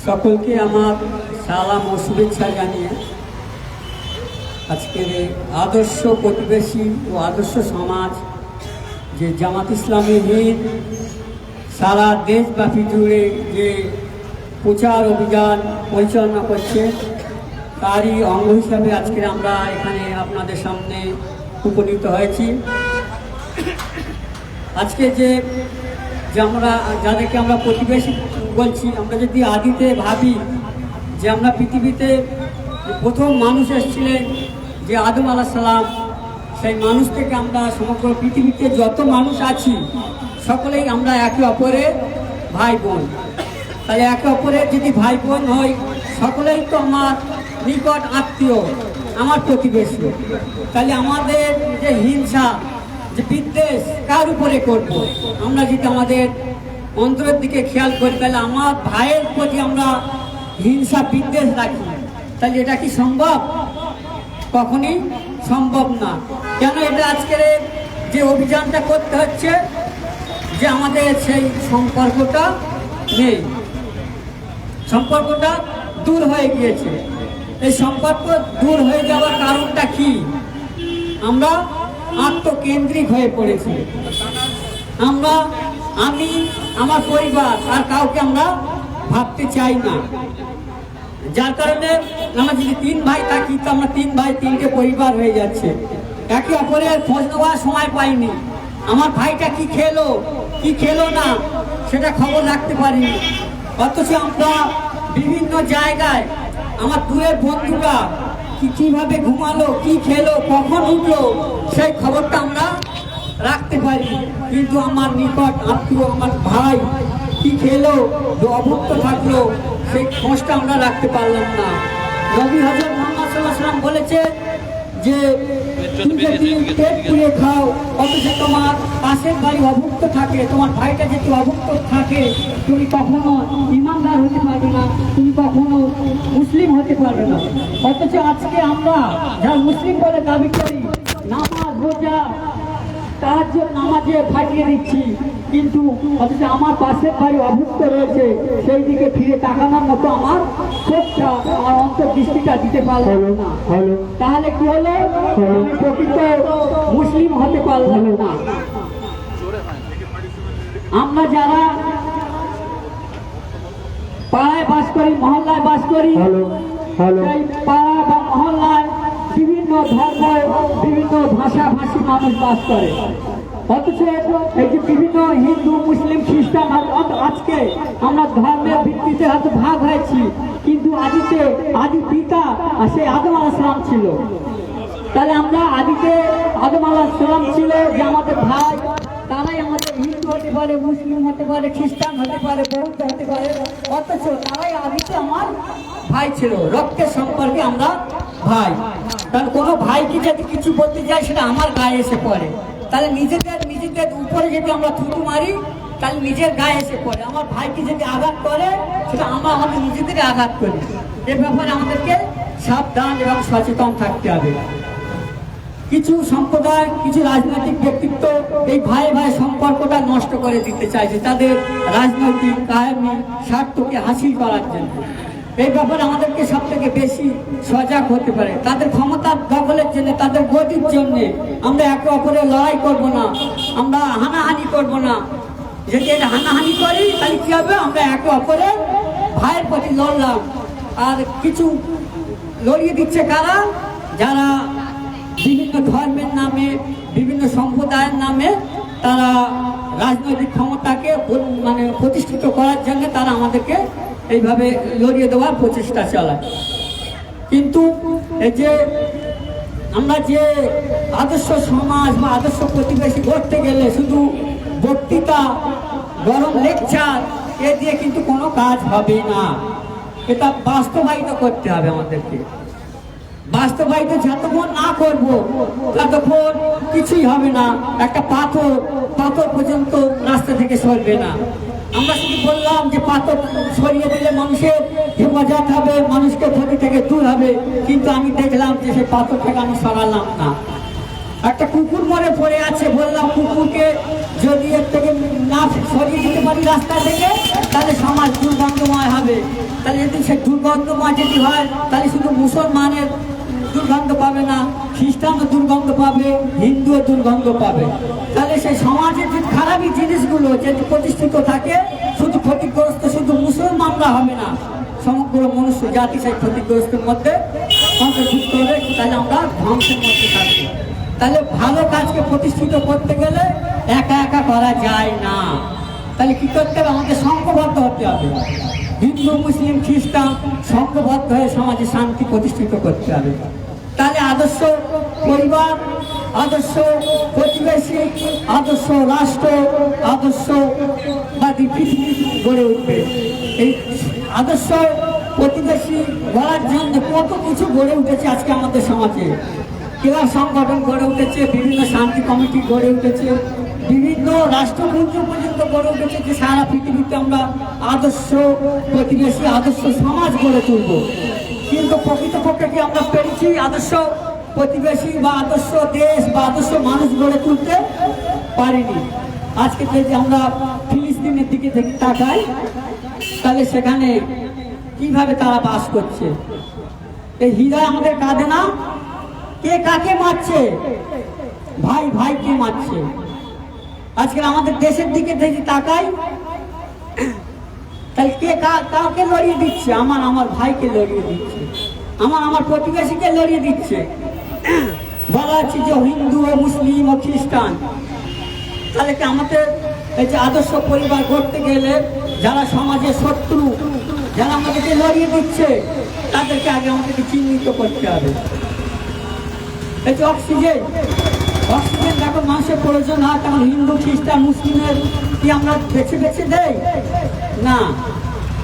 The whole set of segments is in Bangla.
সকলকে আমার সালাম ও শুভেচ্ছা জানিয়ে আজকের এই আদর্শ প্রতিবেশী ও আদর্শ সমাজ যে জামাত ইসলামী হিন্দ সারা দেশব্যাপী জুড়ে যে প্রচার অভিযান পরিচালনা করছে তারই অঙ্গ হিসাবে আজকে আমরা এখানে আপনাদের সামনে উপনীত হয়েছি। আজকে যে আমরা যাদেরকে আমরা প্রতিবেশী বলছি, আমরা যদি আদিতে ভাবি যে আমরা পৃথিবীতে প্রথম মানুষ এসেছিলেন যে আদম আলাইহিস সালাম, সেই মানুষ থেকে আমরা সমগ্র পৃথিবীতে যত মানুষ আছি সকলেই আমরা একে অপরের ভাই বোন। তাহলে একে অপরের যদি ভাই বোন হই, সকলেই তো আমার নিকট আত্মীয়, আমার প্রতিবেশী। তাহলে আমাদের যে হিংসা, যে বিদ্বেষ কার উপরে করব? আমরা যদি আমাদের অন্তরের দিকে খেয়াল করি, তাহলে আমার ভাইয়ের প্রতি আমরা হিংসা বিদ্বেষ রাখি, তাহলে এটা কি সম্ভব? কখনই সম্ভব না। কেন এটা আজকের যে অভিযানটা করতে হচ্ছে, যে আমাদের সেই সম্পর্কটা নেই, সম্পর্কটা দূর হয়ে গিয়েছে। এই সম্পর্ক দূর হয়ে যাওয়ার কারণটা কি? আমরা আত্মকেন্দ্রিক হয়ে পড়েছি। আমি আমার পরিবার আর কাউকে আমরা ভাবতে চাই না, যার কারণে আমরা যদি 3 ভাই থাকি তো আমরা 3 ভাই 3টে পরিবার হয়ে যাচ্ছে। একে অপরের খোঁজ নেওয়ার সময় পাইনি, আমার ভাইটা কি খেলো না সেটা খবর রাখতে পারিনি। অথচ আমরা বিভিন্ন জায়গায় আমার দূরের বন্ধুরা কিভাবে ঘুমালো, কি খেলো, কখন উঠলো, সেই খবরটা আমরা রাখতে পারি। কিন্তু আমার নিকট আত্মীয়, আমার ভাই কি খেলো, অভুক্ত থাকলো, সেই খোঁজটা আমরা রাখতে পারলাম না। নবী হযরত মুহাম্মদ সাল্লাল্লাহু আলাইহি ওয়াসাল্লাম বলেছে যে তুমি যদি পেট পুড়ে খাও, অথচ তোমার পাশের বাড়ি অভুক্ত থাকে, তোমার ভাইটা যদি অভুক্ত থাকে, তুমি কখনো ইমানদার হতে পারবে না, তুমি কখনো মুসলিম হতে পারবে না। অথচ আজকে আমরা যারা মুসলিম বলে দাবি করি, নামাজ রোজা তাহাজ্জুদ নামাজে ফাটিয়ে দিচ্ছি, কিন্তু অথচ আমার পাশের বাড়ি অভুক্ত রয়েছে, সেই দিকে ফিরে তাকানোর মতো আমার চোখটা, আমার অন্তর্দৃষ্টিটা দিতে পারলো না। তাহলে কি হলো? আমি প্রকৃত মুসলিম হতে পারলাম না। আমরা যারা পাড়ায় বাস করি, মহল্লায় বাস করি, সেই পাড়া বা মহল্লায় বিভিন্ন ধর্ম, বিভিন্ন ভাষাভাষী মানুষ বাস করে। অথচ এই যে বিভিন্ন হিন্দু, মুসলিম, খ্রিস্টান, আজকে আমরা ধর্মের ভিত্তিতে হয়তো ভাগ হয়েছি, কিন্তু আদি পিতা সেই আদম আলাইহিস সালাম ছিল। তাহলে আমরা আদিতে আদম আলাইহিস সালাম ছিল যে আমাদের ভাই, তারাই আমাদের হিন্দু হতে পারে, মুসলিম হতে পারে, খ্রিস্টান হতে পারে, বৌদ্ধ হতে পারে, অথচ তারাই আদিতে আমার ভাই ছিল। রক্তের সম্পর্কে আমরা ভাই। কারণ কোনো ভাইকে যদি কিছু বলতে যাই, সেটা আমার গায়ে এসে পড়ে। তাহলে নিজেদের উপরে যদি আমরা থুতু মারি, তাহলে নিজের গায়ে এসে পড়ে। আমার ভাইকে যদি আঘাত করে, সেটা আমরা আমাদের নিজেদের আঘাত করি। এ ব্যাপারে আমাদেরকে সাবধান এবং সচেতন থাকতে হবে। কিছু সম্প্রদায়, কিছু রাজনৈতিক ব্যক্তিত্ব এই ভাই ভাই সম্পর্কটা নষ্ট করে দিতে চাইছে তাদের রাজনৈতিক কায়েমি স্বার্থকে হাসিল করার জন্য। এই ব্যাপারে আমাদেরকে সব থেকে বেশি সজাগ হতে পারে। তাদের ক্ষমতার দখলের জন্য, তাদের গতির জন্য আমরা একে অপরের লড়াই করব না, আমরা হানাহানি করব না। যদি এটা হানাহানি করি, তাহলে কি হবে? আমরা একে অপরের ভাইয়ের প্রতি লড়লাম। আর কিছু লড়িয়ে দিচ্ছে কারা? যারা বিভিন্ন ধর্মের নামে, বিভিন্ন সম্প্রদায়ের নামে তারা রাজনৈতিক ক্ষমতাকে প্রতিষ্ঠিত করার জন্য তারা আমাদেরকে এইভাবে লড়িয়ে দেওয়ার প্রচেষ্টা চালায়। কিন্তু এই যে আমরা যে আদর্শ সমাজ বা আদর্শ প্রতিবেশী গড়তে গেলে শুধু বক্তৃতা, গরম লেকচার এ দিয়ে কিন্তু কোনো কাজ হবে না। এটা বাস্তবায়িত করতে হবে আমাদেরকে। বাস্তবায়িত যতক্ষণ না করব, ততক্ষণ কিছুই হবে না। একটা পাথর পর্যন্ত রাস্তা থেকে সরবে না। আমরা শুধু বললাম যে পাথর সরিয়ে দিলে মানুষের হেফাজত হবে, মানুষকে ক্ষতি থেকে দূর হবে, কিন্তু আমি দেখলাম যে সেই পাথর থেকে আমি সরালাম না। একটা কুকুর মরে পড়ে আছে, বললাম কুকুরকে যদি এর থেকে না সরিয়ে দিতে পারি রাস্তা থেকে, তাহলে সমাজ দুর্গন্ধময় হবে। তাহলে যদি সে দুর্গন্ধময় যদি হয়, তাহলে শুধু মুসলমানের দুর্গন্ধ পাবে না, খ্রিস্টানও দুর্গন্ধ পাবে, হিন্দুও দুর্গন্ধ পাবে। তাহলে সেই সমাজের যে খারাপই জিনিসগুলো যদি প্রতিষ্ঠিত থাকে, শুধু ক্ষতিগ্রস্ত শুধু মুসলমানরা হবে না, সমগ্র মনুষ্য জাতি সেই ক্ষতিগ্রস্তের মধ্যে অন্তর্ভুক্ত হবে। তাহলে আমরা ধ্বংসের মধ্যে থাকবো। তাহলে ভালো কাজকে প্রতিষ্ঠিত করতে গেলে একা একা করা যায় না। তাহলে কি করতে হবে? আমাদের সংঘবদ্ধ হতে হবে। হিন্দু, মুসলিম, খ্রিস্টান সংঘবদ্ধ হয়ে সমাজে শান্তি প্রতিষ্ঠিত করতে হবে। তাহলে আদর্শ পরিবার, আদর্শ প্রতিবেশী, আদর্শ রাষ্ট্র, আদর্শবাদী পৃথিবী গড়ে উঠবে। এই আদর্শ প্রতিবেশী গড়ার জন্য কত কিছু গড়ে উঠেছে আজকে আমাদের সমাজে। ক্রীড়া সংগঠন গড়ে উঠেছে, বিভিন্ন শান্তি কমিটি গড়ে উঠেছে, বিভিন্ন রাষ্ট্রপুঞ্জ পর্যন্ত গড়ে উঠেছে, যে সারা পৃথিবীতে আমরা আদর্শ প্রতিবেশী, আদর্শ সমাজ গড়ে তুলব। কিন্তু প্রকৃতপক্ষে কি আমরা পেরেছি আদর্শ প্রতিবেশী বা আদর্শ দেশ বা আদর্শ মানুষ গড়ে তুলতে পারিনি। আজকে যদি আমরা ফিলিস্তিনের দিকে তাকাই, তাহলে সেখানে কিভাবে তারা বাস করছে। এই হৃদয় আমাদের কাঁদে না? কে কাকে মারছে? ভাই ভাইকে মারছে। আজকে আমাদের দেশের দিকে যদি তাকাই, তাহলে কে কাকে লড়িয়ে দিচ্ছে? আমার ভাইকে লড়িয়ে দিচ্ছে, আমার প্রতিবেশীকে লড়িয়ে দিচ্ছে। বলা হচ্ছে যে হিন্দু ও মুসলিম ও খ্রিস্টান। তাহলে কি আমাদের এই যে আদর্শ পরিবার করতে গেলে যারা সমাজের শত্রু, যারা আমাদেরকে লড়িয়ে দিচ্ছে, তাদেরকে আগে আমাদেরকে চিহ্নিত করতে হবে। এই যে অক্সিজেন যখন মানুষের প্রয়োজন হয়, তখন হিন্দু, খ্রিস্টান, মুসলিমের কি আমরা বেছে বেছে দেই না?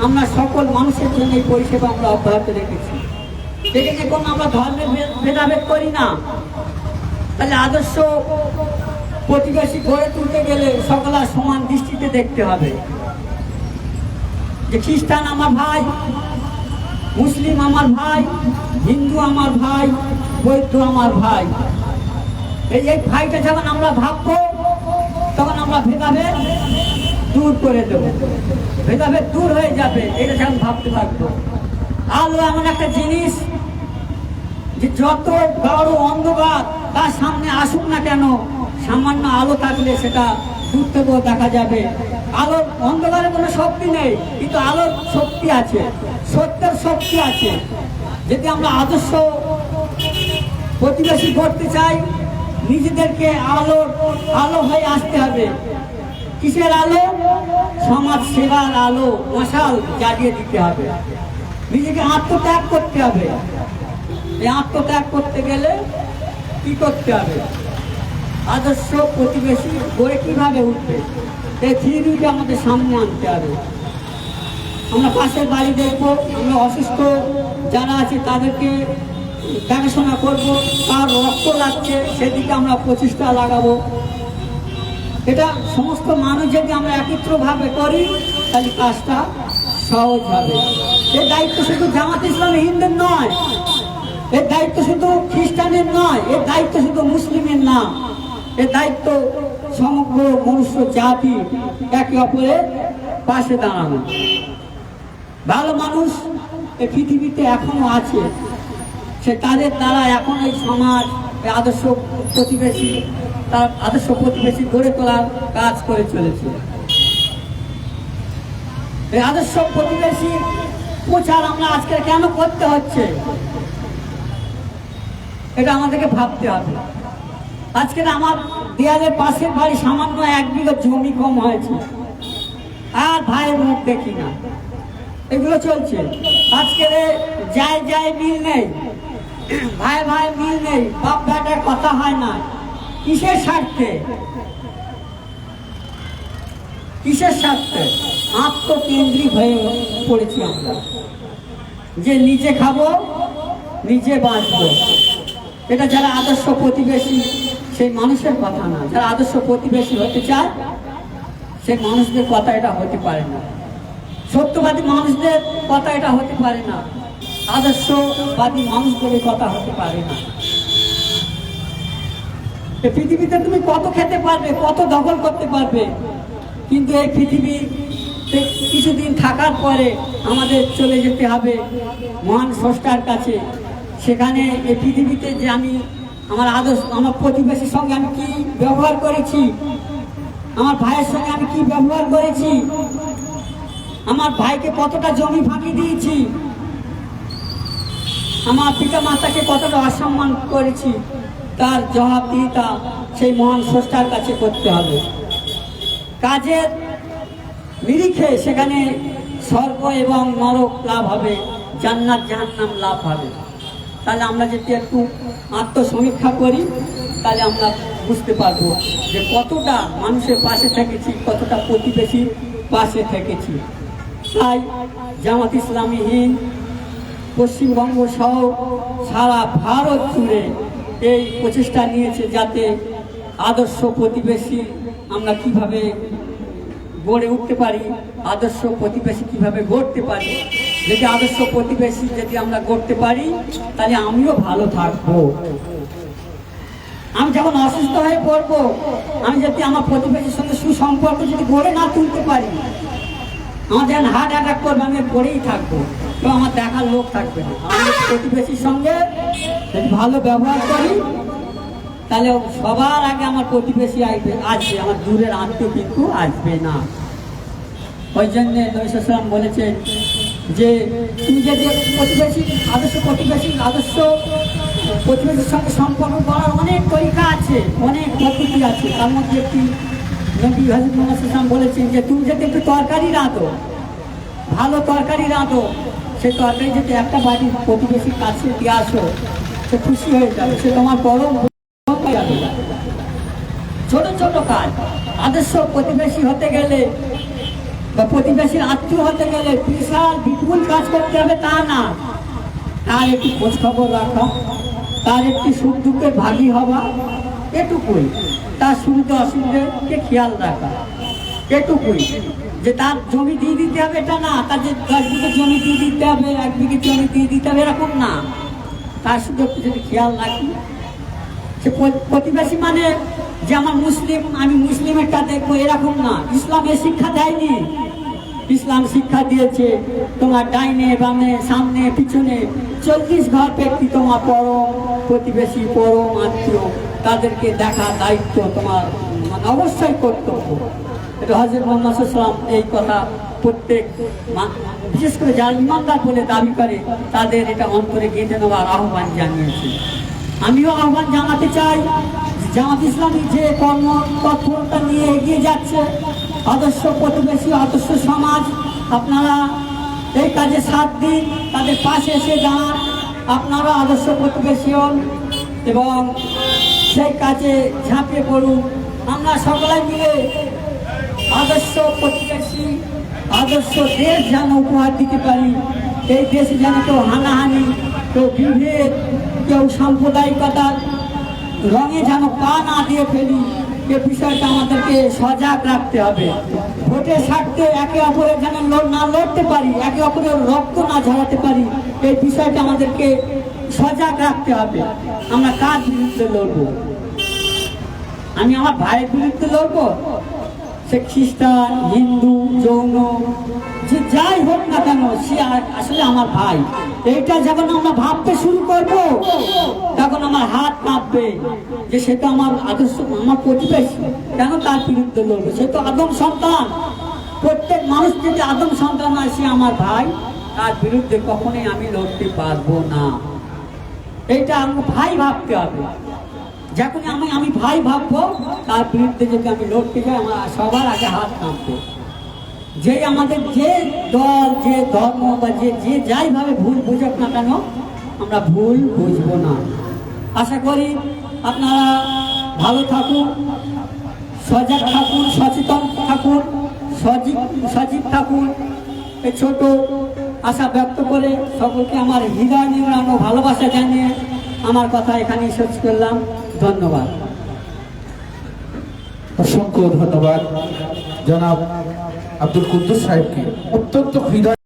আমরা সকল মানুষের জন্য এই পরিষেবা আমরা অব্যাহত রেখেছি। এখানে কোনো আমরা ধর্মের ভেদাভেদ করি না। তাহলে আদর্শ প্রতিবেশী গড়ে তুলতে গেলে সকলের সমান দৃষ্টিতে দেখতে হবে। যে খ্রিস্টান আমার ভাই, মুসলিম আমার ভাই, হিন্দু আমার ভাই, বৌদ্ধ আমার ভাই। এই ভাইটা যখন আমরা ভাববো, তখন আমরা ভেদাভেদ দূর করে দেব, ভেদাভেদ দূর হয়ে যাবে। এটা যখন ভাবতে থাকবো। আলো এমন একটা জিনিস যে যত বড় অন্ধকার তার সামনে আসুক না কেন, সামান্য আলো থাকলে সেটা দূর থেকেও দেখা যাবে। আলোর অন্ধকারে কোনো শক্তি নেই, কিন্তু আলোর শক্তি আছে, সত্যের শক্তি আছে। যদি আমরা আদর্শ প্রতিবেশী করতে চাই, নিজেদেরকে আলো হয়ে আসতে হবে। কিসের আলো? সমাজ সেবার আলো, মশাল জ্বালিয়ে দিতে হবে। নিজেকে আত্মত্যাগ করতে হবে। এই আত্মত্যাগ করতে গেলে কি করতে হবে? আদর্শ প্রতিবেশী গড়ে কিভাবে উঠবে, এই থিওরিটা আমাদের সামনে আনতে হবে। আমরা পাশের বাড়ি দেখবো, আমরা অসুস্থ যারা আছে তাদেরকে দেখাশোনা করবো, তার রক্ত লাগছে সেদিকে আমরা প্রচেষ্টা লাগাবো। এটা সমস্ত মানুষ যদি আমরা একত্রভাবে করি, তাহলে কাজটা সহজ হবে। এই দায়িত্ব শুধু জামাত ইসলামী হিন্দুর নয়, এর দায়িত্ব শুধু খ্রিস্টানের নয়, এর দায়িত্ব শুধু মুসলিমের না, এর দায়িত্ব সমগ্র মনুষ্য জাতি একে অপরের পাশে দাঁড়ানো। ভালো মানুষ এই পৃথিবীতে এখনো আছে, সে তাদের দ্বারা এখন এই সমাজ, এই আদর্শ প্রতিবেশী, তার আদর্শ প্রতিবেশী গড়ে তোলার কাজ করে চলেছে। এই আদর্শ প্রতিবেশী প্রচার আমরা আজকে কেন করতে হচ্ছে, এটা আমাদেরকে ভাবতে হবে। আজকে আমার দেয়ালের পাশের বাড়ি সামান্য 1 বিঘা জমি কম হয়েছে, আর ভাইয়ের মুখ দেখি না, এগুলো চলছে। আজকে যায় মিল নেই, ভাই মিল নেই, বাপ বেটার কথা হয় না। কিসের স্বার্থে? আত্মকেন্দ্রিক হয়ে পড়েছি আমরা, যে নিজে খাবো নিজে বাঁচবো। এটা যারা আদর্শ প্রতিবেশী, সেই মানুষের কথা না। যারা আদর্শ প্রতিবেশী হতে চায়, সেই মানুষদের কথা এটা হতে পারে না। সত্যবাদী মানুষদের কথা এটা হতে পারে না, আদর্শবাদী মানুষদের কথা হতে পারে না। এই পৃথিবীতে তুমি কত খেতে পারবে, কত দখল করতে পারবে, কিন্তু এই পৃথিবী কিছুদিন থাকার পরে আমাদের চলে যেতে হবে মহান স্রষ্টার কাছে। সেখানে এই পৃথিবীতে যে আমি আমার আদর্শ, আমার প্রতিবেশীর সঙ্গে আমি কি ব্যবহার করেছি, আমার ভাইয়ের সঙ্গে আমি কি ব্যবহার করেছি, আমার ভাইকে কতটা জমি ফাঁকি দিয়েছি, আমার পিতা মাতাকে কতটা অসম্মান করেছি, তার জবাবদিহিতা সেই মহান স্রষ্টার কাছে করতে হবে। কাজের নিরিখে সেখানে স্বর্গ এবং নরক লাভ হবে, জান্নাত জাহান্নাম লাভ হবে। তাহলে আমরা যদি একটু আত্মসমীক্ষা করি তাহলে আমরা বুঝতে পারবো যে কতটা মানুষের পাশে থেকেছি, কতটা প্রতিবেশীর পাশে থেকেছি। তাই জামাত ইসলামী হিন্দ পশ্চিমবঙ্গ সহ সারা ভারত জুড়ে এই প্রচেষ্টা নিয়েছে যাতে আদর্শ প্রতিবেশী আমরা কিভাবে গড়ে উঠতে পারি, আদর্শ প্রতিবেশী কিভাবে গড়তে পারি। যদি আদর্শ প্রতিবেশী যদি আমরা গড়তে পারি তাহলে আমিও ভালো থাকবো। আমি যখন অসুস্থ হয়ে পড়বো, আমি যদি আমার প্রতিবেশীর সঙ্গে সুসম্পর্ক যদি গড়ে না তুলতে পারি, আমার যখন হার্ট অ্যাটাক করবে আমি পড়েই থাকবো, তো আমার দেখার লোক থাকবে না। আমি প্রতিবেশীর সঙ্গে যদি ভালো ব্যবহার করি তাহলে সবার আগে আমার প্রতিবেশী আসবে, আমার দূরের আত্মীয় কিন্তু আসবে না। ওই জন্যে নবী সাল্লাল্লাহু আলাইহি ওয়াসাল্লাম বলেছেন যে তুমি যদি আদর্শ প্রতিবেশীর সঙ্গে সম্পর্ক করার অনেক তরিকা আছে, অনেক পদ্ধতি আছে। তার মধ্যে একটি নবী হযরত মুহাম্মদ সাল্লাল্লাহু আলাইহি ওয়াসাল্লাম বলেছেন যে তুমি যদি একটু তরকারি রাঁধো, ভালো তরকারি রাঁধো, সেই তরকারি যদি একটা বাড়ির প্রতিবেশীর কাছে দিয়ে আসো, সে খুশি হয়ে যাবে, সে তোমার পরম যাবে। ছোট ছোট কাজ, আদর্শ প্রতিবেশী হতে গেলে বা প্রতিবেশীর আত্মীয় হতে গেলে বিশাল বিপুল কাজ করতে হবে তা না। তার একটি খোঁজ খবর রাখা, তার একটি সুখ দুঃখের ভাগী হওয়া, এটুকুই। তার সুবিধা অসুবিধাকে খেয়াল রাখা, এটুকুই। যে তার জমি দিয়ে দিতে হবে এটা না, তার যে 10 বিঘে জমি দিয়ে দিতে হবে, 1 বিঘে জমি দিয়ে দিতে হবে এরকম না। তার শুধু একটু যদি খেয়াল রাখি, সে প্রতিবেশী মানে যে আমার মুসলিম, আমি মুসলিমেরটা দেখবো এরকম না। ইসলামের শিক্ষা দেয়নি। ইসলাম শিক্ষা দিয়েছে তোমার ডাইনে বামে সামনে পিছনে 40 ঘর ব্যক্তি তোমার পরম প্রতিবেশী, পরম আত্মীয়, তাদেরকে দেখা দায়িত্ব তোমার মানে অবশ্যই কর্তব্য। এটা হযরত মুহাম্মদ সাল্লাল্লাহু আলাইহি ওয়াসাল্লাম এই কথা প্রত্যেক বিশেষ করে যারা ইমানদার বলে দাবি করে তাদের এটা অন্তরে গেঁথে নেওয়ার আহ্বান জানিয়েছে। আমিও আহ্বান জানাতে চাই, জামাত ইসলামী যে কর্ম তৎপরতা নিয়ে এগিয়ে যাচ্ছে, আদর্শ প্রতিবেশী, আদর্শ সমাজ, আপনারা এই কাজে সাথ দিন, তাদের পাশে এসে দাঁড়ান, আপনারা আদর্শ প্রতিবেশী হন এবং সেই কাজে ঝাঁপিয়ে পড়ুন। আমরা সকলে মিলে আদর্শ প্রতিবেশী, আদর্শ দেশ যেন উপহার দিতে পারি। এই দেশে যেন কেউ হানাহানি, কেউ বিভেদ, কেউ সাম্প্রদায়িকতার রঙে যেন পা না দিয়ে ফেলি, এ বিষয়টা আমাদেরকে সজাগ রাখতে হবে। ভোটের স্বার্থে একে অপরের যেন না লড়তে পারি, একে অপরের রক্ত না ঝরাতে পারি, এই বিষয়টা আমাদেরকে সজাগ রাখতে হবে। আমরা কার বিরুদ্ধে লড়বো? আমি আমার ভাইয়ের বিরুদ্ধে লড়বো? সে খ্রিস্টান, হিন্দু, জৈন, যে যাই হোক না কেন, সে আসলে আমার ভাই। এইটা যখন আমরা ভাবতে শুরু করব তখন আমার হাত কাঁপবে যে সে তো আমার আদর্শ, আমার প্রতিবেশী, কেন তার বিরুদ্ধে লড়বে? সে তো আদম সন্তান। প্রত্যেক মানুষ যদি আদম সন্তান হয়, সে আমার ভাই, তার বিরুদ্ধে কখনোই আমি লড়তে পারবো না। এইটা আমার ভাই ভাবতে হবে। যখন আমি ভাই ভাববো, তার বিরুদ্ধে যদি আমি লড়তে যাই, আমার সবার আগে হাত কাঁপবে। যে আমাদের যে দল, যে ধর্ম বা যে যাইভাবে ভুল বুঝুক না কেন, আমরা ভুল বুঝবো না। আশা করি আপনারা ভালো থাকুন, সজাগ থাকুন, সচেতন থাকুন, সজীব থাকুন। এই ছোট আশা ব্যক্ত করে সকলকে আমার হৃদয় নিংড়ানো ভালোবাসা জানিয়ে আমার কথা এখানেই শেষ করলাম। ধন্যবাদ। অসংখ্য ধন্যবাদ জনাব আব্দুল কুদ্দুস সাহেবকে। অত্যন্ত হৃদয়